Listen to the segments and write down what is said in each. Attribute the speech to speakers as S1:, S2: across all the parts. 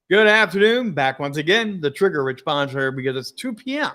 S1: Good afternoon. Back once again. The Trigger, Rich Bonner, because it's 2 p.m.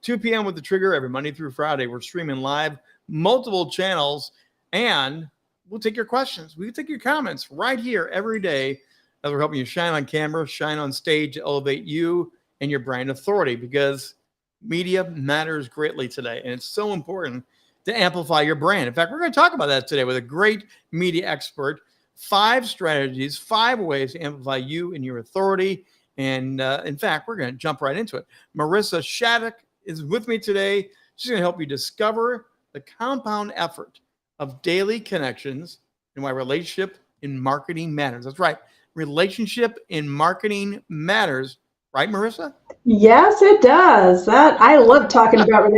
S1: 2 p.m. with The Trigger every Monday through Friday. We're streaming live, multiple channels, and we'll take your questions. We take your comments right here every day as we're helping you shine on camera, shine on stage, elevate you and your brand authority, because media matters greatly today. And it's so important to amplify your brand. In fact, we're going to talk about that today with a great media expert. 5 strategies, 5 ways to amplify you and your authority. And in fact, we're going to jump right into it. Marisa Shadrick is with me today. She's going to help you discover the compound effort of daily connections and why relationship in marketing matters. That's right. Relationship in marketing matters. Right, Marisa?
S2: Yes, it does. I love talking about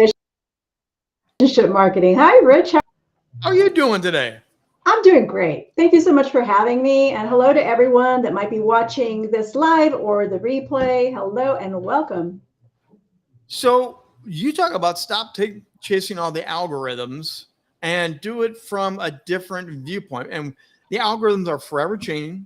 S2: relationship marketing. Hi, Rich.
S1: How are you doing today?
S2: I'm doing great. Thank you so much for having me. And hello to everyone that might be watching this live or the replay. Hello and welcome.
S1: So you talk about chasing all the algorithms and do it from a different viewpoint. And the algorithms are forever changing.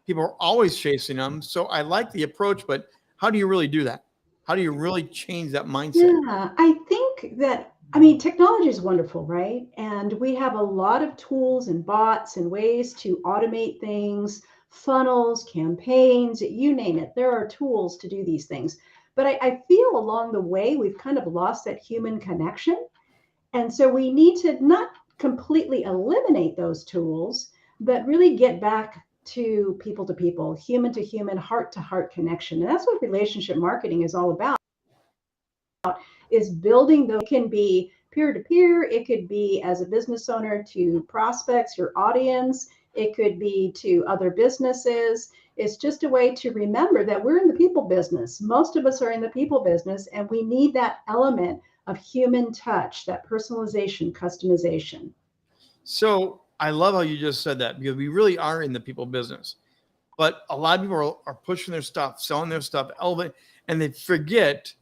S1: People are always chasing them. So I like the approach, but how do you really do that? How do you really change that mindset?
S2: Yeah, I think that, technology is wonderful, right? And we have a lot of tools and bots and ways to automate things, funnels, campaigns, you name it. There are tools to do these things. But I feel along the way, we've kind of lost that human connection. And so we need to not completely eliminate those tools, but really get back to people, human to human, heart to heart connection. And that's what relationship marketing is all about, is building those. It can be peer to peer. It could be as a business owner to prospects, your audience. It could be to other businesses. It's just a way to remember that we're in the people business. Most of us are in the people business, and we need that element of human touch, that personalization, customization.
S1: So I love how you just said that, because we really are in the people business. But a lot of people are pushing their stuff, selling their stuff, elevating, and they forget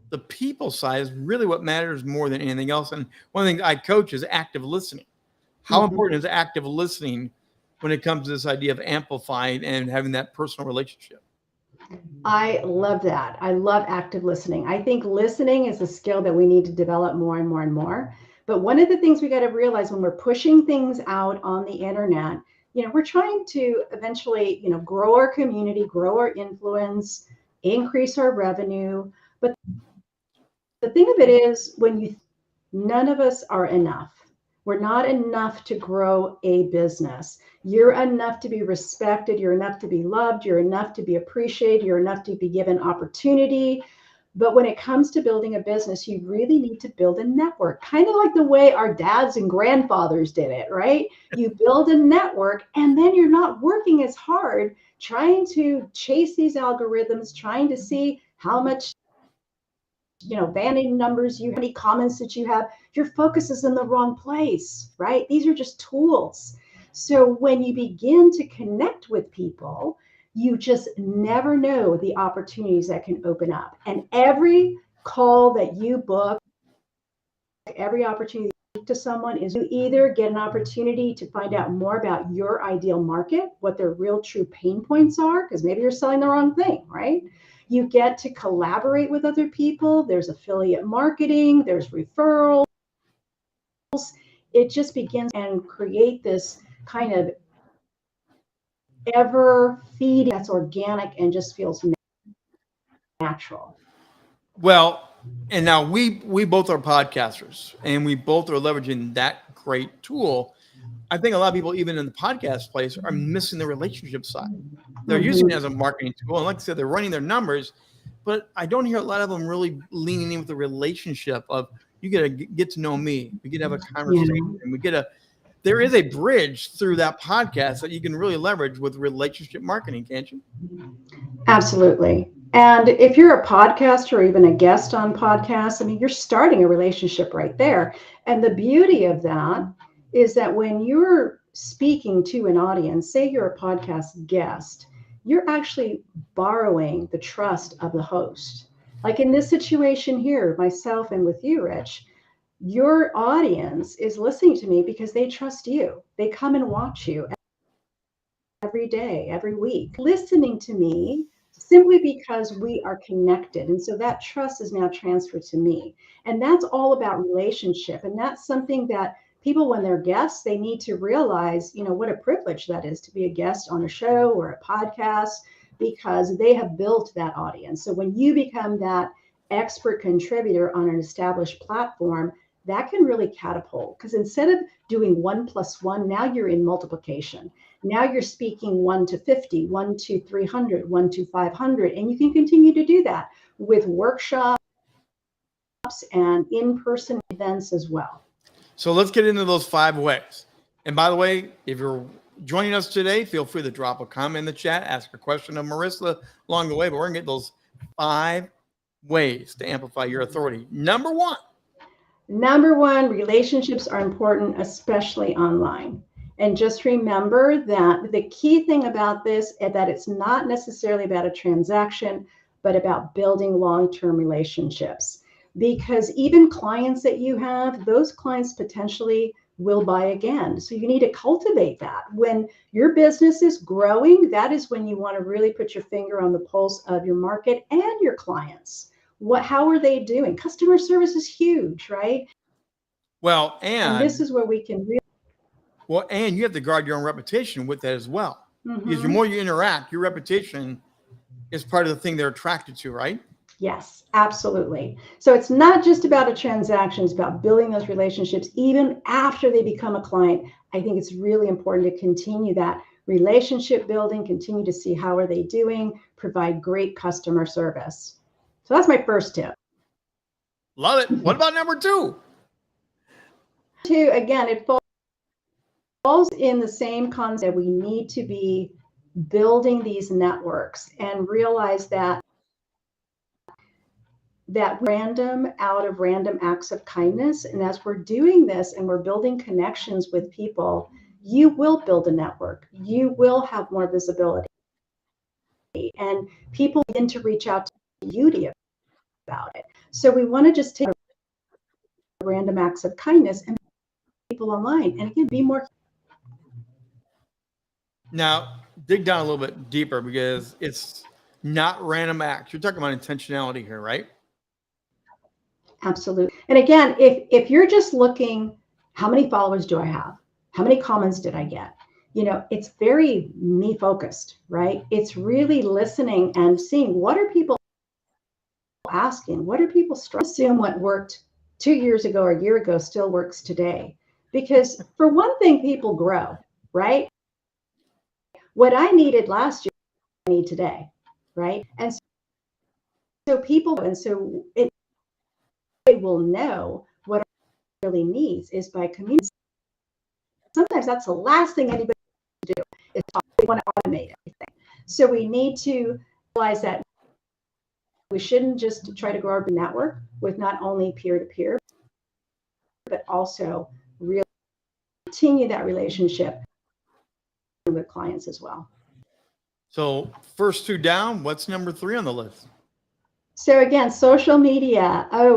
S1: the people side is really what matters more than anything else. And one of the things I coach is active listening. How important is active listening when it comes to this idea of amplifying and having that personal relationship?
S2: I love that. I love active listening. I think listening is a skill that we need to develop more and more and more. But one of the things we got to realize when we're pushing things out on the internet, we're trying to eventually, grow our community, grow our influence, increase our revenue. But the thing of it is, none of us are enough. We're not enough to grow a business. You're enough to be respected. You're enough to be loved. You're enough to be appreciated. You're enough to be given opportunity. But when it comes to building a business, you really need to build a network, kind of like the way our dads and grandfathers did it, right? You build a network, and then you're not working as hard trying to chase these algorithms, trying to see how much vanity numbers you have, how many comments that you have. Your focus is in the wrong place, right? These are just tools. So when you begin to connect with people, you just never know the opportunities that can open up. And every call that you book, every opportunity to someone, is you either get an opportunity to find out more about your ideal market, what their real true pain points are, because maybe you're selling the wrong thing, right? You get to collaborate with other people. There's affiliate marketing, there's referrals. It just begins and create this kind of ever feeding that's organic and just feels natural.
S1: Well, and now we both are podcasters, and we both are leveraging that great tool. I think a lot of people, even in the podcast place, are missing the relationship side. They're using it as a marketing tool. And like I said, they're running their numbers, but I don't hear a lot of them really leaning in with the relationship of, you got to get to know me. We get to have a conversation, and there is a bridge through that podcast that you can really leverage with relationship marketing, can't you?
S2: Absolutely. And if you're a podcaster or even a guest on podcasts, you're starting a relationship right there. And the beauty of that is that when you're speaking to an audience, say you're a podcast guest, you're actually borrowing the trust of the host. Like in this situation here, myself and with you, Rich, your audience is listening to me because they trust you. They come and watch you every day, every week, listening to me simply because we are connected. And so that trust is now transferred to me. And that's all about relationship. And that's something that people, when they're guests, they need to realize, what a privilege that is to be a guest on a show or a podcast, because they have built that audience. So when you become that expert contributor on an established platform, that can really catapult, because instead of doing 1+1, now you're in multiplication. Now you're speaking 1 to 50, 1 to 300, 1 to 500, and you can continue to do that with workshops and in-person events as well.
S1: So let's get into those 5 ways. And by the way, if you're joining us today, feel free to drop a comment in the chat, ask a question of Marisa along the way, but we're going to get those 5 ways to amplify your authority. Number one,
S2: relationships are important, especially online. And just remember that the key thing about this is that it's not necessarily about a transaction, but about building long-term relationships. Because even clients that you have, those clients potentially will buy again. So you need to cultivate that. When your business is growing, that is when you want to really put your finger on the pulse of your market and your clients. How are they doing? Customer service is huge, right?
S1: Well,
S2: and this is where we can really.
S1: Well, and you have to guard your own reputation with that as well. Because the more you interact, your reputation is part of the thing they're attracted to, right?
S2: Yes, absolutely. So it's not just about a transaction, it's about building those relationships even after they become a client. I think it's really important to continue that relationship building, continue to see how are they doing, provide great customer service. So that's my first tip.
S1: Love it. What about number 2?
S2: 2, again, it falls in the same concept. We need to be building these networks and realize that out of random acts of kindness. And as we're doing this and we're building connections with people, you will build a network. You will have more visibility. And people begin to reach out to you about it. So we want to just take random acts of kindness and people online. And again, be more.
S1: Now, dig down a little bit deeper, because it's not random acts. You're talking about intentionality here, right?
S2: Absolutely. And again, if you're just looking, how many followers do I have? How many comments did I get? It's very me focused, right? It's really listening and seeing, what are people asking? What are people struggling? Assume what worked 2 years ago or a year ago still works today. Because for one thing, people grow, right? What I needed last year, I need today, right? And so people, and so it will know what it really needs is by communicating. Sometimes that's the last thing anybody can do, is they want to automate everything. So we need to realize that we shouldn't just try to grow our network with not only peer-to-peer, but also really continue that relationship with clients as well.
S1: So first 2 down, what's number 3 on the list?
S2: So again, social media. Oh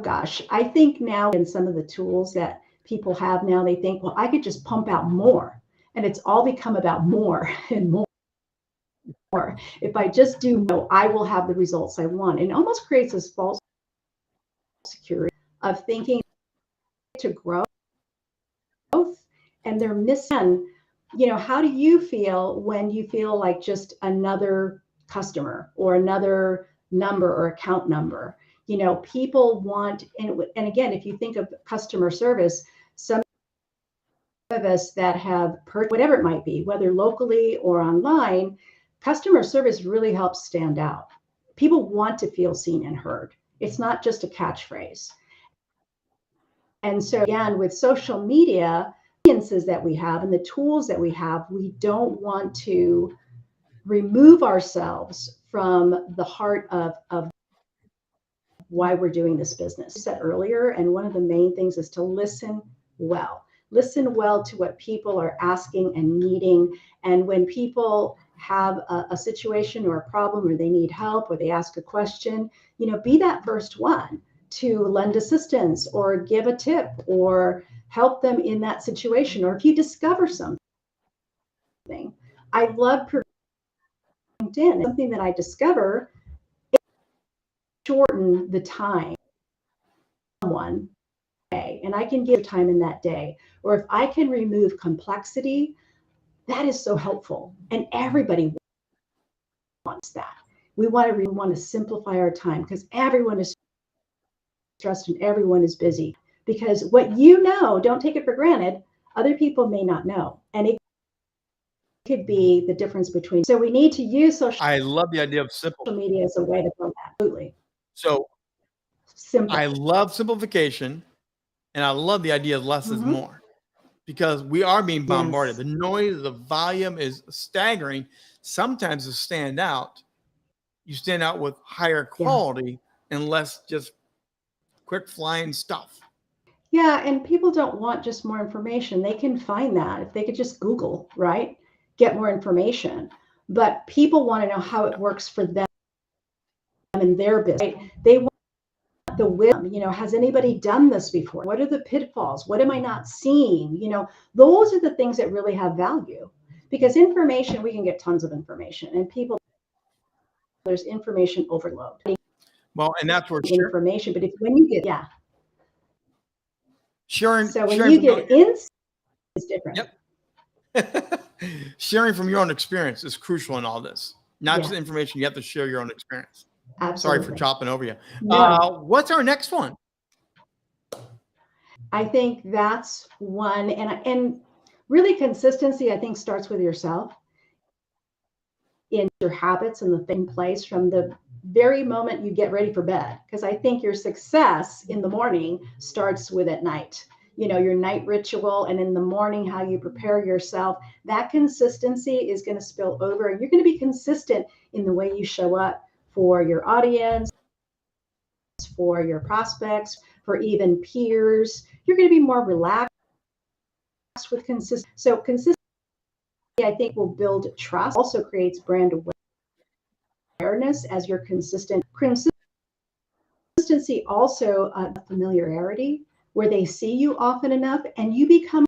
S2: gosh, I think now in some of the tools that people have now, they think, well, I could just pump out more. And it's all become about more and more. If I just do more, I will have the results I want. And it almost creates this false security of thinking to grow, and they're missing. How do you feel when you feel like just another customer or another number or account number? People want, and again, if you think of customer service, some of us that have purchased, whatever it might be, whether locally or online, customer service really helps stand out. People want to feel seen and heard. It's not just a catchphrase. And so again, with social media, audiences that we have and the tools that we have, we don't want to remove ourselves from the heart of why we're doing this business. I said earlier, and one of the main things is to listen well. Listen well to what people are asking and needing. And when people have a situation or a problem, or they need help, or they ask a question, be that first one to lend assistance or give a tip or help them in that situation. Or if you discover something, I love providing LinkedIn. And something that I discover is shorten the time someone day, and I can give time in that day. Or if I can remove complexity, that is so helpful. And everybody wants that. We want to simplify our time because everyone is stressed and everyone is busy. Because what you know, don't take it for granted, other people may not know. And it could be the difference between. So we need to use social
S1: I love the idea of simple.
S2: media as a way to build that. Absolutely.
S1: So
S2: Simple.
S1: I love simplification, and I love the idea of less is more, because we are being bombarded.
S2: Yes.
S1: The noise, the volume is staggering. Sometimes to stand out, you stand out with higher quality and less just quick flying stuff.
S2: Yeah, and people don't want just more information. They can find that if they could just Google, right? Get more information. But people want to know how it works for them and their business. Right? They want the wisdom, has anybody done this before? What are the pitfalls? What am I not seeing? Those are the things that really have value. Because information, we can get tons of information, and people, there's information overload.
S1: Well, and that's where
S2: information, but when you get,
S1: sharing.
S2: So when you get insight, it's different.
S1: Yep. Sharing from your own experience is crucial in all this. Not just information, you have to share your own experience.
S2: Absolutely.
S1: Sorry for chopping over you.
S2: No.
S1: What's our next one?
S2: I think that's one, and really consistency, I think, starts with yourself in your habits and the thing in place from the very moment you get ready for bed. Because I think your success in the morning starts with at night. Your night ritual, and in the morning, how you prepare yourself. That consistency is going to spill over, and you're going to be consistent in the way you show up for your audience, for your prospects, for even peers. You're going to be more relaxed with consistency. So consistency, I think, will build trust. Also creates brand awareness as you're consistent. Consistency also familiarity, where they see you often enough and you become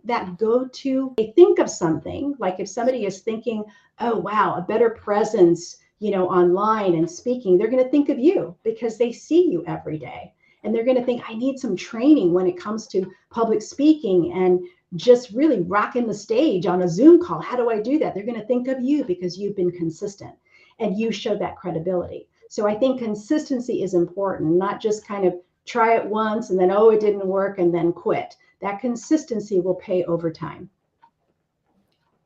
S2: that go-to. They think of something, like if somebody is thinking, oh wow, a better presence, online and speaking, they're going to think of you because they see you every day. And they're going to think, I need some training when it comes to public speaking and just really rocking the stage on a Zoom call. How do I do that? They're going to think of you because you've been consistent and you show that credibility. So I think consistency is important, not just kind of try it once and then, oh, it didn't work and then quit. That consistency will pay over time.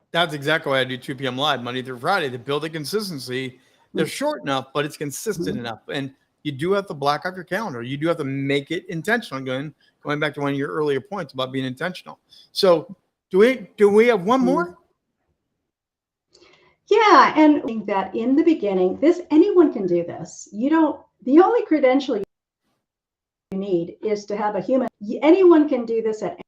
S1: That's exactly why I do 2 p.m. live Monday through Friday, to build a consistency. They're short enough, but it's consistent enough. And you do have to block out your calendar. You do have to make it intentional. Going back to one of your earlier points about being intentional. So do we have one more?
S2: Yeah, and I think that in the beginning, anyone can do this. The only credential you need is to have a human. Anyone can do this at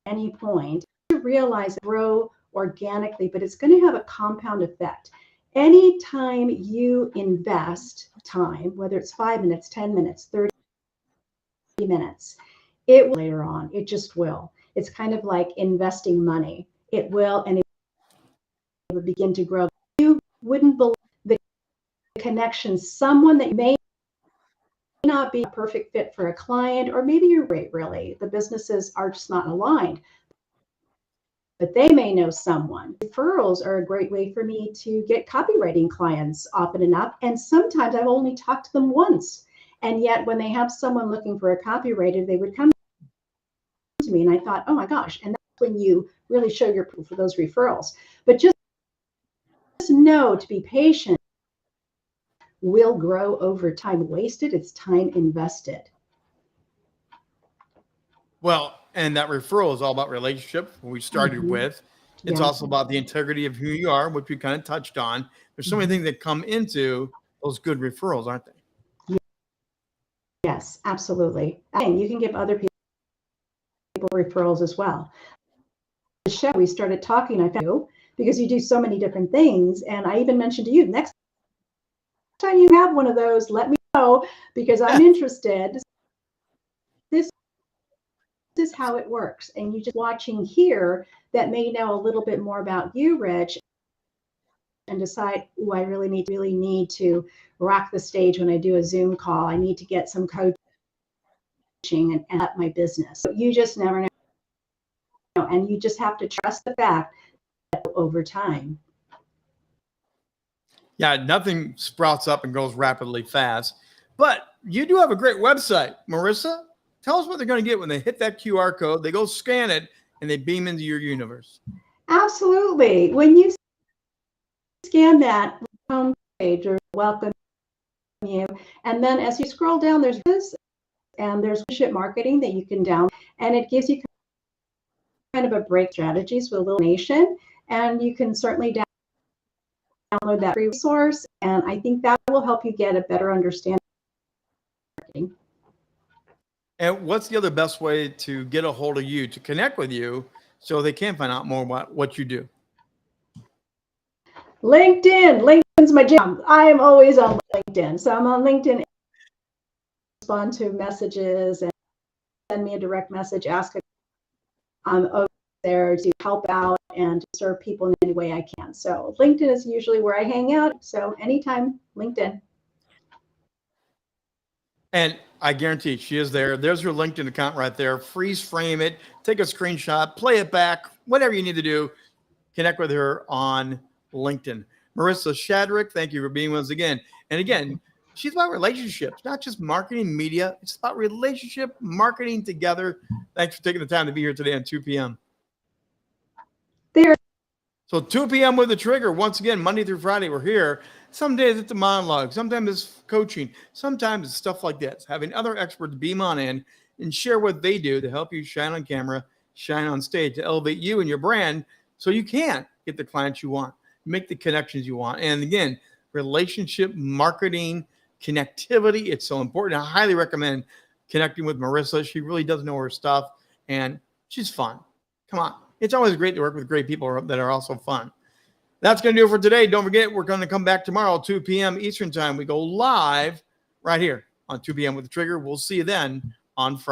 S2: any point. To realize, grow organically, but it's going to have a compound effect. Anytime you invest time, whether it's 5 minutes, 10 minutes, 30 minutes, it will later on. It just will. It's kind of like investing money. It will, and it will begin to grow. You wouldn't believe the connection. Someone that may not be a perfect fit for a client, or maybe you're right, really. The businesses are just not aligned. But they may know someone. Referrals are a great way for me to get copywriting clients often enough. And sometimes I've only talked to them once. And yet when they have someone looking for a copywriter, they would come to me. And I thought, oh my gosh. And that's when you really show your proof for those referrals. But just know to be patient will grow over time. Wasted, it's time invested.
S1: Well, and that referral is all about relationship. We started with. It's also about the integrity of who you are, which we kind of touched on. There's so many things that come into those good referrals, aren't they?
S2: Yes, absolutely. And you can give other people referrals as well. The show, we started talking, I found you, because you do so many different things. And I even mentioned to you, next time you have one of those, let me know, because I'm interested. This is how it works. And you just watching here that may know a little bit more about you, Rich, and decide, oh, I really need to rock the stage when I do a Zoom call. I need to get some coaching and up my business. So you just never know. And you just have to trust the fact that over time.
S1: Yeah, nothing sprouts up and goes rapidly fast. But you do have a great website. Marisa, tell us what they're going to get when they hit that QR code. They go scan it and they beam into your universe.
S2: Absolutely. When you scan that home page or welcome you, and then as you scroll down, there's this, and there's leadership marketing that you can download, and it gives you kind of a break strategies with a little nation, and you can certainly download that free resource, and I think that will help you get a better understanding.
S1: And what's the other best way to get a hold of you, to connect with you, so they can find out more about what you do?
S2: LinkedIn's my jam. I am always on LinkedIn. So I'm on LinkedIn, respond to messages and send me a direct message, ask. I'm over there to help out and to serve people in any way I can. So LinkedIn is usually where I hang out. So anytime, LinkedIn.
S1: And I guarantee she is there. There's her LinkedIn account right there. Freeze frame it, take a screenshot, play it back, whatever you need to do. Connect with her on LinkedIn. Marisa Shadrick, thank you for being with us again. And again, she's about relationships, not just marketing media. It's about relationship marketing together. Thanks for taking the time to be here today on 2 p.m.
S2: There.
S1: So 2 p.m. with the trigger. Once again, Monday through Friday, we're here. Some days it's a monologue. Sometimes it's coaching. Sometimes it's stuff like this. Having other experts beam on in and share what they do to help you shine on camera, shine on stage, to elevate you and your brand so you can get the clients you want, make the connections you want. And again, relationship marketing, connectivity, it's so important. I highly recommend connecting with Marisa. She really does know her stuff, and she's fun. Come on. It's always great to work with great people that are also fun. That's going to do it for today. Don't forget, we're going to come back tomorrow, 2 p.m. Eastern time. We go live right here on 2 p.m. with the Trigger. We'll see you then on Friday.